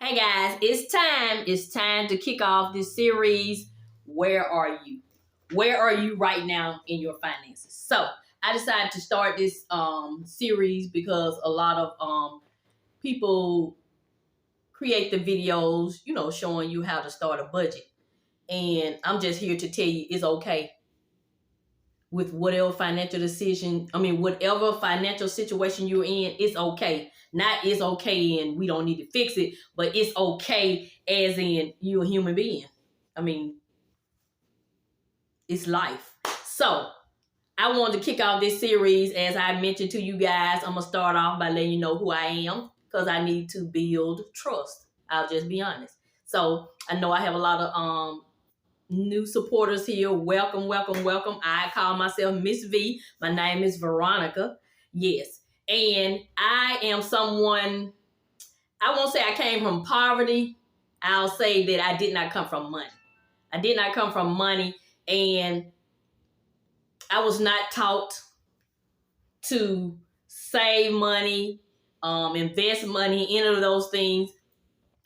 Hey guys, it's time. It's time to kick off this series. Where are you? Where are you right now in your finances? So I decided to start this series because a lot of people create the videos, showing you how to start a budget. And I'm just here to tell you it's okay with whatever financial situation you're in, it's okay. Not it's okay and we don't need to fix it, but it's okay as in you're a human being. I mean, it's life. So I wanted to kick off this series. As I mentioned to you guys, I'm going to start off by letting you know who I am because I need to build trust. I'll just be honest. So I know I have a lot of new supporters here. Welcome, welcome, welcome. I call myself Mrs Vee. My name is Veronica. Yes. And I am someone, I won't say I came from poverty. I'll say that I did not come from money. I did not come from money, and I was not taught to save money, invest money, any of those things.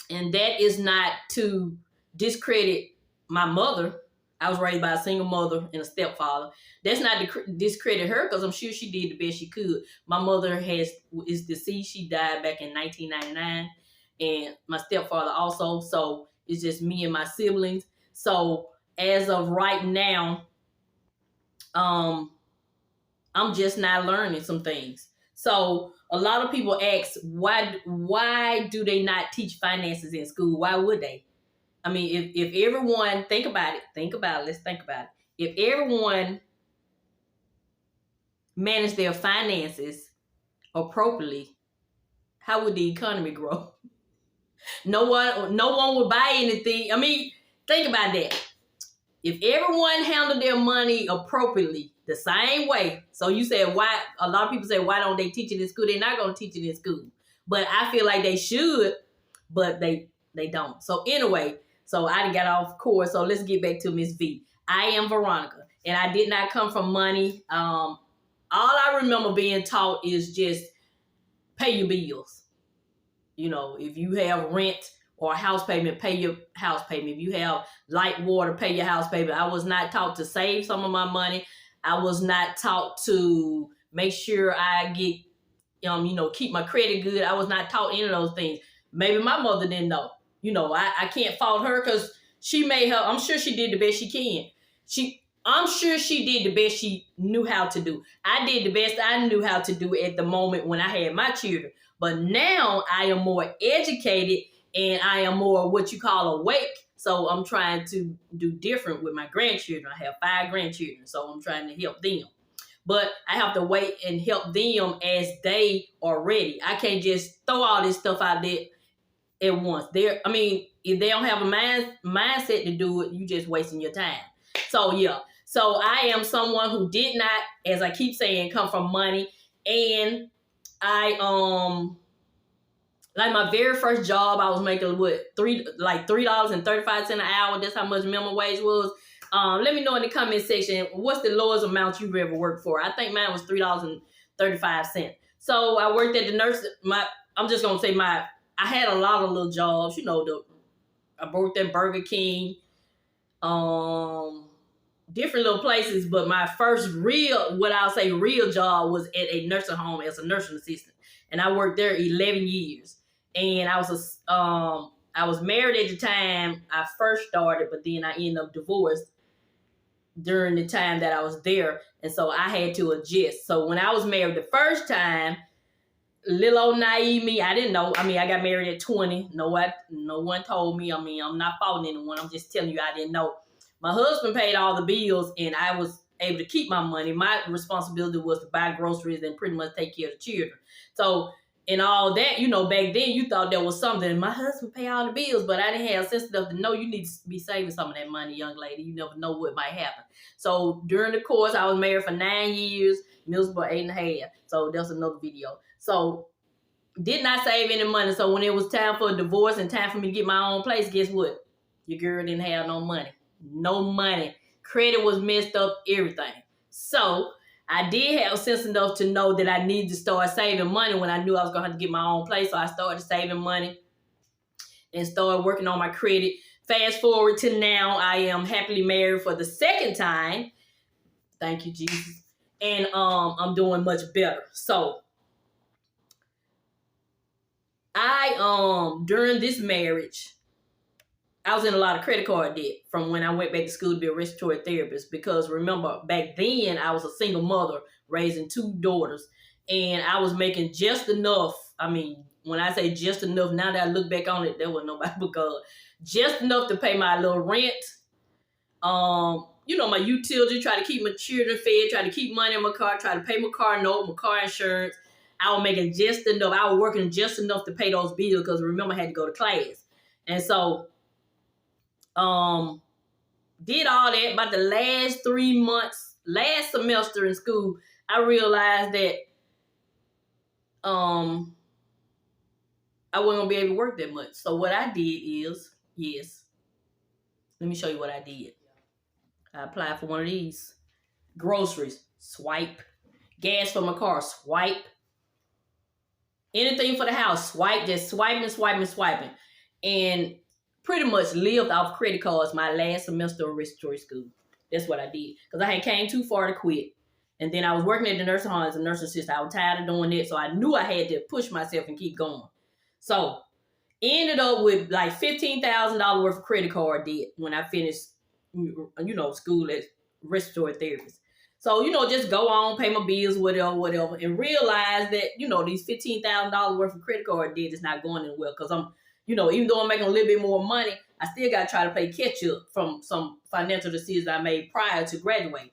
And that is not to discredit my mother. I was raised by a single mother and a stepfather. That's not to discredit her because I'm sure she did the best she could. My mother is deceased. She died back in 1999. And my stepfather also. So it's just me and my siblings. So as of right now, I'm just not learning some things. So a lot of people ask, why do they not teach finances in school? Why would they? I mean, if everyone, think about it, let's think about it. If everyone managed their finances appropriately, how would the economy grow? No one would buy anything. I mean, think about that. If everyone handled their money appropriately, the same way. So you said, why? A lot of people say, why don't they teach it in school? They're not going to teach it in school. But I feel like they should, but they don't. So anyway, so I done got off course. So let's get back to Miss V. I am Veronica, and I did not come from money. All I remember being taught is just pay your bills. If you have rent or a house payment, pay your house payment. If you have light water, pay your house payment. I was not taught to save some of my money. I was not taught to make sure I get, keep my credit good. I was not taught any of those things. Maybe my mother didn't know. I can't fault her because she made her. I'm sure she did the best she can. I'm sure she did the best she knew how to do. I did the best I knew how to do at the moment when I had my children. But now I am more educated and I am more what you call awake. So I'm trying to do different with my grandchildren. I have 5 grandchildren, so I'm trying to help them. But I have to wait and help them as they are ready. I can't just throw all this stuff out there at once. If they don't have a mindset to do it, you just wasting your time. So yeah. So I am someone who did not, as I keep saying, come from money. And I like my very first job, I was making $3.35 an hour. That's how much minimum wage was. Let me know in the comment section, what's the lowest amount you've ever worked for? I think mine was $3.35. So I worked at the nurse. I'm just gonna say I had a lot of little jobs. I worked at Burger King, different little places. But my first real job was at a nursing home as a nursing assistant, and I worked there 11 years. And I was married at the time I first started, but then I ended up divorced during the time that I was there, and so I had to adjust. So when I was married the first time, little old naive me, I didn't know. I got married at 20. No one told me. I'm not faulting anyone. I'm just telling you I didn't know. My husband paid all the bills, and I was able to keep my money. My responsibility was to buy groceries and pretty much take care of the children. So, and all that, back then you thought there was something. My husband paid all the bills, but I didn't have sense enough to know you need to be saving some of that money, young lady. You never know what might happen. So during the course, I was married for 9 years, Mills for 8.5. So that's another video. So did not save any money. So when it was time for a divorce and time for me to get my own place, guess what? Your girl didn't have no money. No money. Credit was messed up, everything. So I did have sense enough to know that I needed to start saving money when I knew I was going to have to get my own place. So I started saving money. and started working on my credit. Fast forward to now, I am happily married for the second time. Thank you, Jesus. And I'm doing much better. So I during this marriage, I was in a lot of credit card debt from when I went back to school to be a respiratory therapist. Because remember, back then I was a single mother raising 2 daughters, and I was making just enough. I mean, when I say just enough, now that I look back on it, there was nobody but God. Just enough to pay my little rent. My utility, try to keep my children fed, try to keep money in my car, try to pay my car note, my car insurance. I was making just enough. I was working just enough to pay those bills because remember I had to go to class. And so did all that. About the last 3 months, last semester in school, I realized that I wasn't gonna be able to work that much. So what I did is, yes, let me show you what I did. I applied for one of these. Groceries, swipe. Gas for my car, swipe. Anything for the house, swipe. Just swiping. And pretty much lived off credit cards my last semester of respiratory school. That's what I did. Because I had came too far to quit. And then I was working at the nursing home as a nursing assistant. I was tired of doing it. So I knew I had to push myself and keep going. So ended up with like $15,000 worth of credit card debt when I finished, school as respiratory therapist. So, just go on, pay my bills, whatever, and realize that, these $15,000 worth of credit card debt is not going anywhere because I'm, even though I'm making a little bit more money, I still got to try to play catch up from some financial decisions I made prior to graduating.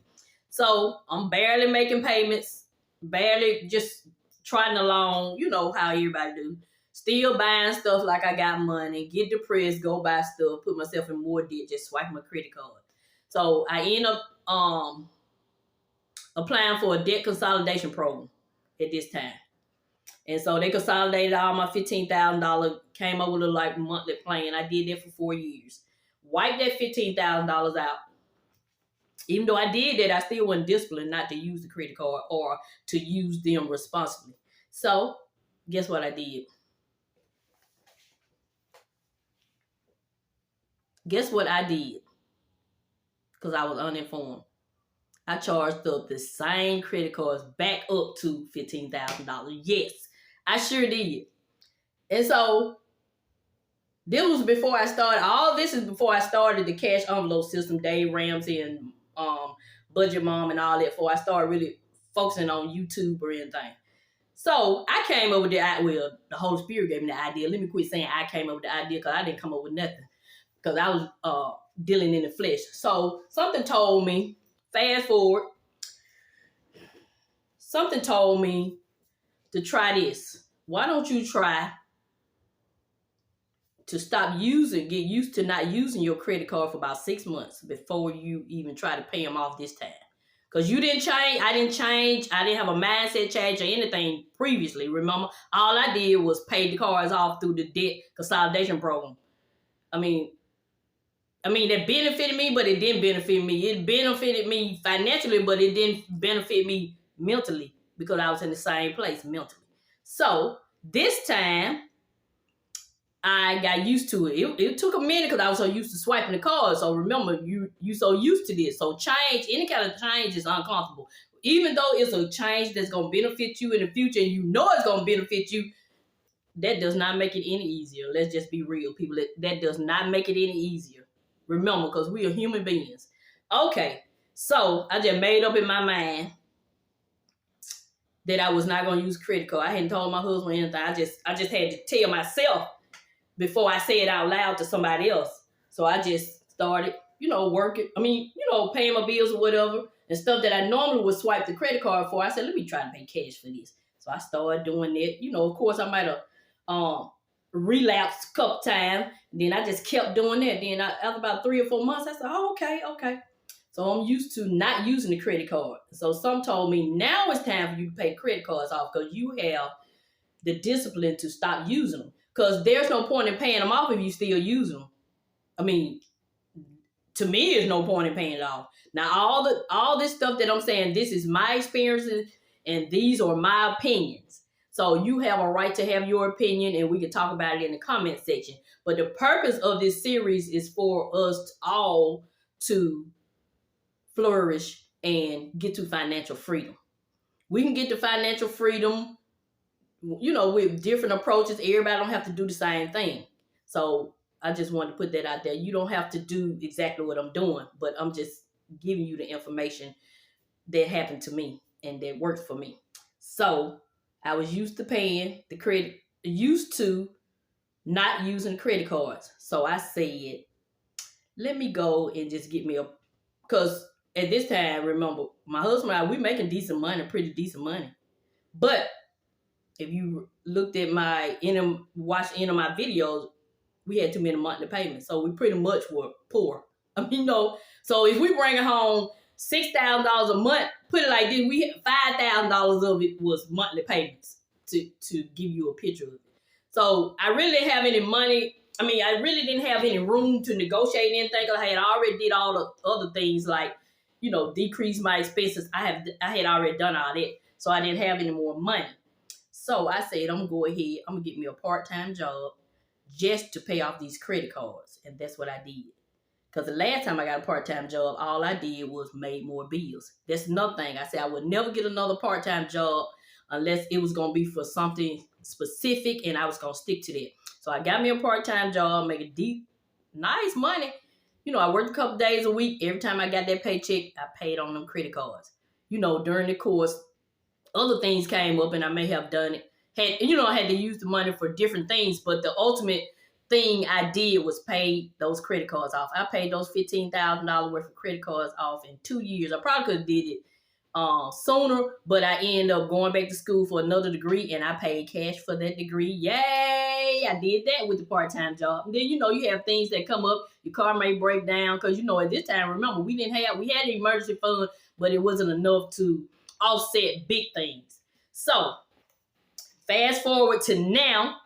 So I'm barely making payments, barely just trotting along, how everybody do. Still buying stuff like I got money, get depressed, go buy stuff, put myself in more debt, just swipe my credit card. So I end up applying for a debt consolidation program at this time. And so they consolidated all my $15,000, came up with a monthly plan. I did that for 4 years. Wiped that $15,000 out. Even though I did that, I still wasn't disciplined not to use the credit card or to use them responsibly. So guess what I did? Guess what I did? Because I was uninformed. I charged up the same credit cards back up to $15,000. Yes, I sure did. And so this was before I started. All this is before I started the cash envelope system, Dave Ramsey and Budget Mom and all that. Before I started really focusing on YouTube or anything. So I came up with the Holy Spirit gave me the idea. Let me quit saying I came up with the idea because I didn't come up with nothing. Because I was dealing in the flesh. So something told me, fast forward, something told me to try this. Why don't you try to get used to not using your credit card for about 6 months before you even try to pay them off this time? Because you didn't change, I didn't change, I didn't have a mindset change or anything previously. Remember, all I did was pay the cards off through the debt consolidation program. I mean, that benefited me, but it didn't benefit me. It benefited me financially, but it didn't benefit me mentally because I was in the same place mentally. So this time, I got used to it. It took a minute because I was so used to swiping the cards. So remember, you so used to this. So change, any kind of change is uncomfortable. Even though it's a change that's going to benefit you in the future and you know it's going to benefit you, that does not make it any easier. Let's just be real, people. That does not make it any easier. Remember, because we are human beings. Okay, so I just made up in my mind that I was not going to use credit card. I hadn't told my husband anything. I just had to tell myself before I say it out loud to somebody else. So I just started, working. Paying my bills or whatever and stuff that I normally would swipe the credit card for. I said, let me try to pay cash for this. So I started doing that. Of course, I might have relapsed a couple times. Then I just kept doing that. Then after about 3 or 4 months, I said, oh, okay. So I'm used to not using the credit card. So some told me now it's time for you to pay credit cards off because you have the discipline to stop using them. Because there's no point in paying them off if you still use them. To me, there's no point in paying it off. Now, all this stuff that I'm saying, this is my experiences and these are my opinions. So you have a right to have your opinion, and we can talk about it in the comment section. But the purpose of this series is for us all to flourish and get to financial freedom. We can get to financial freedom, with different approaches. Everybody don't have to do the same thing. So I just wanted to put that out there. You don't have to do exactly what I'm doing, but I'm just giving you the information that happened to me and that worked for me. So I was used to not using credit cards. So I said, let me go and just get me because at this time, remember, my husband and I, we making decent money, pretty decent money. But if you looked at watched any of my videos, we had too many monthly payments. So we pretty much were poor. So if we bring home $6,000 a month, put it like this, we $5,000 of it was monthly payments to give you a picture of it. So I really didn't have any money. I really didn't have any room to negotiate anything. I had already did all the other things like, decrease my expenses. I had already done all that. So I didn't have any more money. So I said, I'm going to go ahead. I'm going to get me a part-time job just to pay off these credit cards. And that's what I did. Because the last time I got a part-time job, all I did was made more bills. That's another thing. I said I would never get another part-time job unless it was going to be for something specific and I was going to stick to that. So I got me a part-time job, making nice money. I worked a couple days a week. Every time I got that paycheck, I paid on them credit cards. During the course, other things came up and I may have done it. I had to use the money for different things, but the ultimate thing I did was pay those credit cards off. I paid those $15,000 worth of credit cards off in 2 years. I probably could have did it sooner, but I ended up going back to school for another degree and I paid cash for that degree. Yay! I did that with the part-time job. And then, you have things that come up. Your car may break down because, at this time, remember, we had an emergency fund, but it wasn't enough to offset big things. So fast forward to now,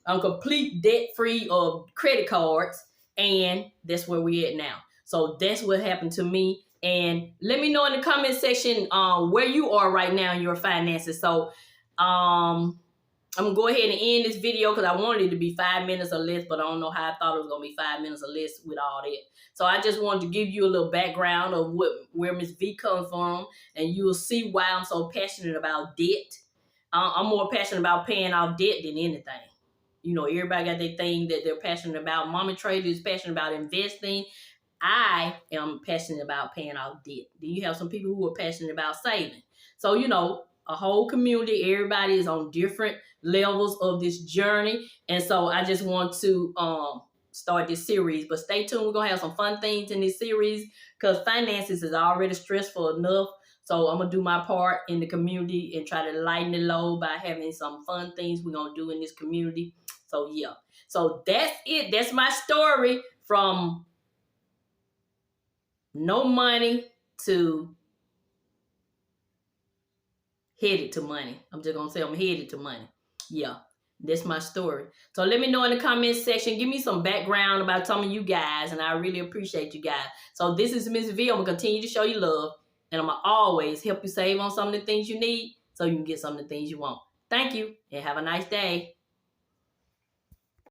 I'm complete debt-free of credit cards, and that's where we at now. So that's what happened to me. And let me know in the comment section where you are right now in your finances. So I'm going to go ahead and end this video because I wanted it to be 5 minutes or less, but I don't know how I thought it was going to be 5 minutes or less with all that. So I just wanted to give you a little background of where Miss Vee comes from, and you'll see why I'm so passionate about debt. I'm more passionate about paying off debt than anything. Everybody got their thing that they're passionate about. Mommy Trader is passionate about investing. I am passionate about paying off debt. Then you have some people who are passionate about saving. So, a whole community, everybody is on different levels of this journey. And so I just want to start this series. But stay tuned. We're going to have some fun things in this series because finances is already stressful enough. So I'm going to do my part in the community and try to lighten the load by having some fun things we're going to do in this community. So, yeah. So that's it. That's my story from no money to headed to money. I'm just going to say I'm headed to money. Yeah. That's my story. So let me know in the comment section. Give me some background about some of you guys, and I really appreciate you guys. So this is Mrs Vee. I'm going to continue to show you love, and I'm going to always help you save on some of the things you need so you can get some of the things you want. Thank you, and have a nice day.